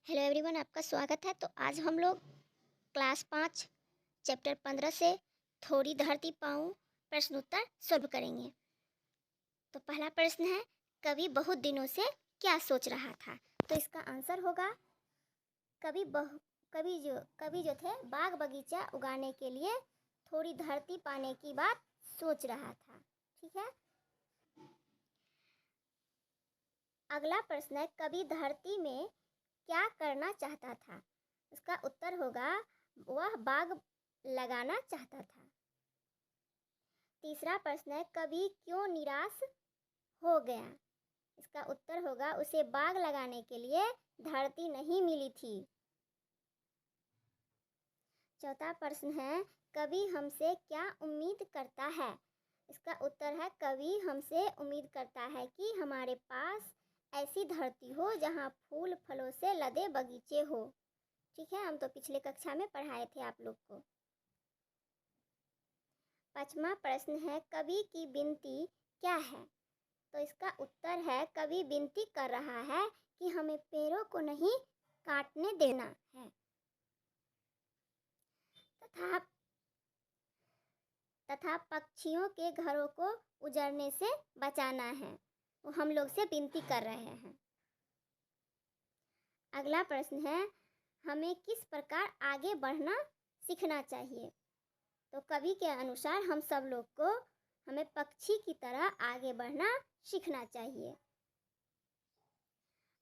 Hello everyone, आपका स्वागत है। तो आज हम लोग क्लास 5 चैप्टर 15 से थोड़ी धरती पाऊँ प्रश्न उत्तर सॉल्व करेंगे। तो पहला प्रश्न है, कवि बहुत दिनों से क्या सोच रहा था। तो इसका आंसर होगा कवि जो थे बाग बगीचा उगाने के लिए थोड़ी धरती पाने की बात सोच रहा था। ठीक है। अगला प्रश्न है, कवि धरती में क्या करना चाहता था। उसका उत्तर होगा वह बाग लगाना चाहता था। तीसरा प्रश्न है, कवि क्यों निराश हो गया। इसका उत्तर होगा उसे बाग लगाने के लिए धरती नहीं मिली थी। चौथा प्रश्न है, कवि हमसे क्या उम्मीद करता है। इसका उत्तर है कवि हमसे उम्मीद करता है कि हमारे पास ऐसी धरती हो जहाँ फूल फलों से लदे बगीचे हो। ठीक है, हम तो पिछले कक्षा में पढ़ाए थे आप लोग को। पांचवा प्रश्न है, कवि की विनती क्या है। तो इसका उत्तर है कवि विनती कर रहा है कि हमें पेड़ों को नहीं काटने देना है तथा पक्षियों के घरों को उजड़ने से बचाना है। वो हम लोग से विनती कर रहे हैं। अगला प्रश्न है, हमें किस प्रकार आगे बढ़ना सीखना चाहिए। तो कवि के अनुसार हम सब लोग को हमें पक्षी की तरह आगे बढ़ना सीखना चाहिए।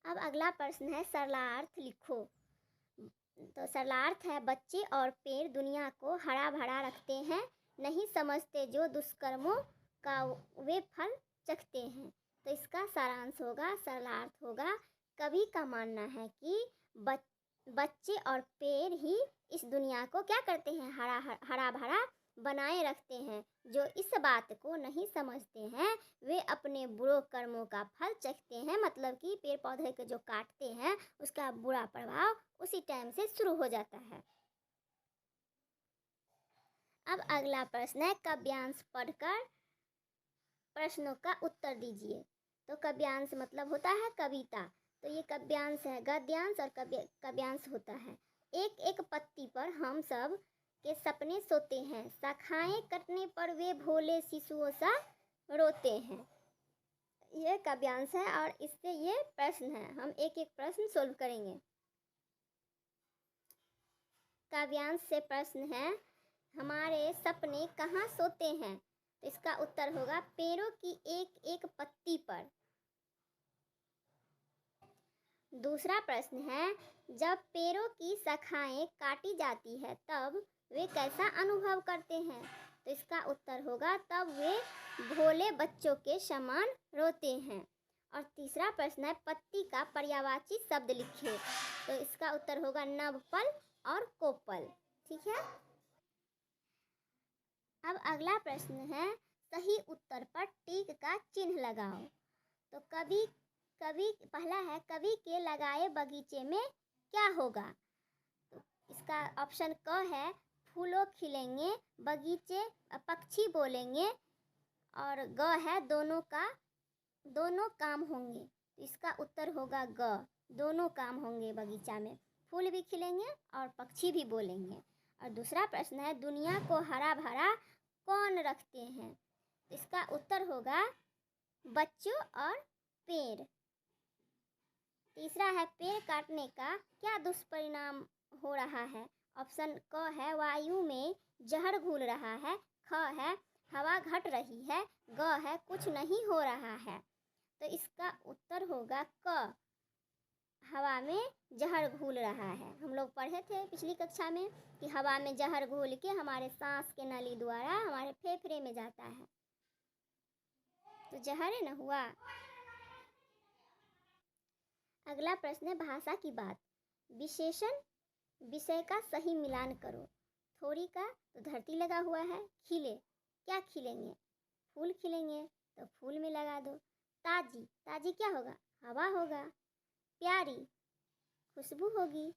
अब अगला प्रश्न है, सरलार्थ लिखो। तो सरलार्थ है, बच्चे और पेड़ दुनिया को हरा भरा रखते हैं, नहीं समझते जो दुष्कर्मों का वे फल चखते हैं। तो इसका सारांश होगा, सरलार्थ होगा, कवि का मानना है कि बच्चे और पेड़ ही इस दुनिया को क्या करते हैं, हरा भरा बनाए रखते हैं। जो इस बात को नहीं समझते हैं वे अपने बुरे कर्मों का फल चखते हैं। मतलब कि पेड़ पौधे को जो काटते हैं उसका बुरा प्रभाव उसी टाइम से शुरू हो जाता है। अब अगला प्रश्न है, काव्यांश पढ़कर प्रश्नों का उत्तर दीजिए। तो काव्यांश मतलब होता है कविता। तो ये काव्यांश है, गद्यांश और काव्यांश होता है। एक एक पत्ती पर हम सब के सपने सोते हैं, शाखाएं कटने पर वे भोले शिशुओं सा रोते हैं। ये काव्यांश है और इससे ये प्रश्न है, हम एक एक प्रश्न सोल्व करेंगे। काव्यांश से प्रश्न है, हमारे सपने कहाँ सोते हैं। तो इसका उत्तर होगा पेड़ों की एक एक पत्ती पर। दूसरा प्रश्न है, जब पेड़ों की शाखाएं काटी जाती है तब वे कैसा अनुभव करते हैं। तो इसका उत्तर होगा तब वे भोले बच्चों के समान रोते हैं। और तीसरा प्रश्न है, पत्ती का पर्यायवाची शब्द लिखिए। तो इसका उत्तर होगा नवपल और कोपल। ठीक है। अब अगला प्रश्न है, सही उत्तर पर टिक का चिन्ह लगाओ। तो कवि पहला है, कवि के लगाए बगीचे में क्या होगा। तो इसका ऑप्शन क है, फूलों खिलेंगे, बगीचे पक्षी बोलेंगे, और ग है, दोनों काम होंगे। तो इसका उत्तर होगा ग, दोनों काम होंगे बगीचा में, फूल भी खिलेंगे और पक्षी भी बोलेंगे। और दूसरा प्रश्न है, दुनिया को हरा भरा कौन रखते हैं। इसका उत्तर होगा बच्चों और पेड़। तीसरा है, पेड़ काटने का क्या दुष्परिणाम हो रहा है। ऑप्शन क है, वायु में जहर घुल रहा है, ख है, हवा घट रही है, ग है, कुछ नहीं हो रहा है। तो इसका उत्तर होगा क, हवा में जहर घुल रहा है। हम लोग पढ़े थे पिछली कक्षा में कि हवा में जहर घुल के हमारे सांस के नली द्वारा हमारे फेफड़े में जाता है, तो जहर है ना हुआ। अगला प्रश्न है, भाषा की बात। विशेषण विषय का सही मिलान करो। थोड़ी का तो धरती लगा हुआ है, खिले क्या खिलेंगे, फूल खिलेंगे, तो फूल में लगा दो। ताजी क्या होगा, हवा होगा। प्यारी खुशबू होगी।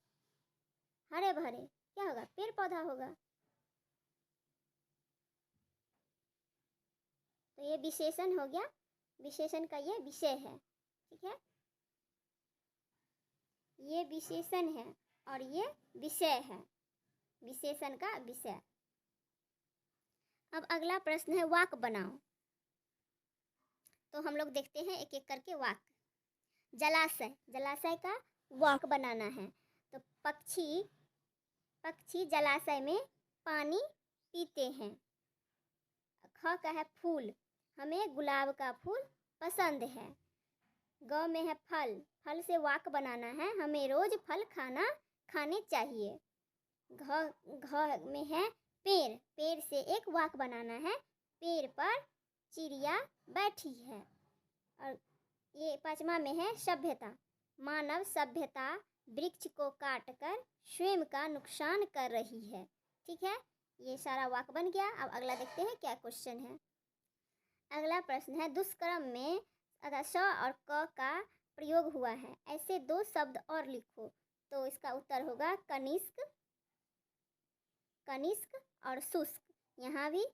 हरे भरे क्या होगा, पेड़ पौधा होगा। तो ये विशेषण हो गया, विशेषण का ये विषय है। ठीक है। ये विशेषण है और ये विषय है, विशेषण का विषय। अब अगला प्रश्न है वाक्य बनाओ। तो हम लोग देखते हैं एक एक करके वाक्य। जलाशय, जलाशय का वाक्य बनाना है। तो पक्षी जलाशय में पानी पीते हैं। ख का है फूल, हमें गुलाब का फूल पसंद है। ग में है फल, फल से वाक्य बनाना है, हमें रोज फल खाने चाहिए। घ में है पेड़, पेड़ से एक वाक्य बनाना है, पेड़ पर चिड़िया बैठी है। और ये पांचवा में है सभ्यता, मानव सभ्यता वृक्ष को काटकर स्वयं का नुकसान कर रही है। ठीक है, ये सारा वाक्य बन गया। अब अगला देखते हैं क्या क्वेश्चन है। अगला प्रश्न है दुष्कर्म में स और क का प्रयोग हुआ है, ऐसे दो शब्द और लिखो। तो इसका उत्तर होगा कनिष्क और शुष्क। यहाँ भी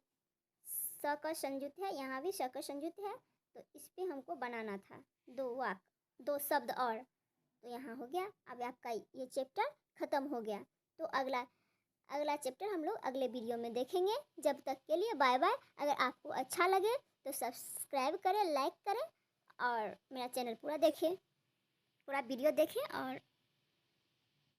स का संयुक्त है, यहाँ भी स का संयुक्त है। तो इस पे हमको बनाना था दो वाक्य, दो शब्द और। तो यहाँ हो गया। अब आपका ये चैप्टर ख़त्म हो गया। तो अगला चैप्टर हम लोग अगले वीडियो में देखेंगे। जब तक के लिए बाय बाय। अगर आपको अच्छा लगे तो सब्सक्राइब करें, लाइक करें और मेरा चैनल पूरा देखें, पूरा वीडियो देखें और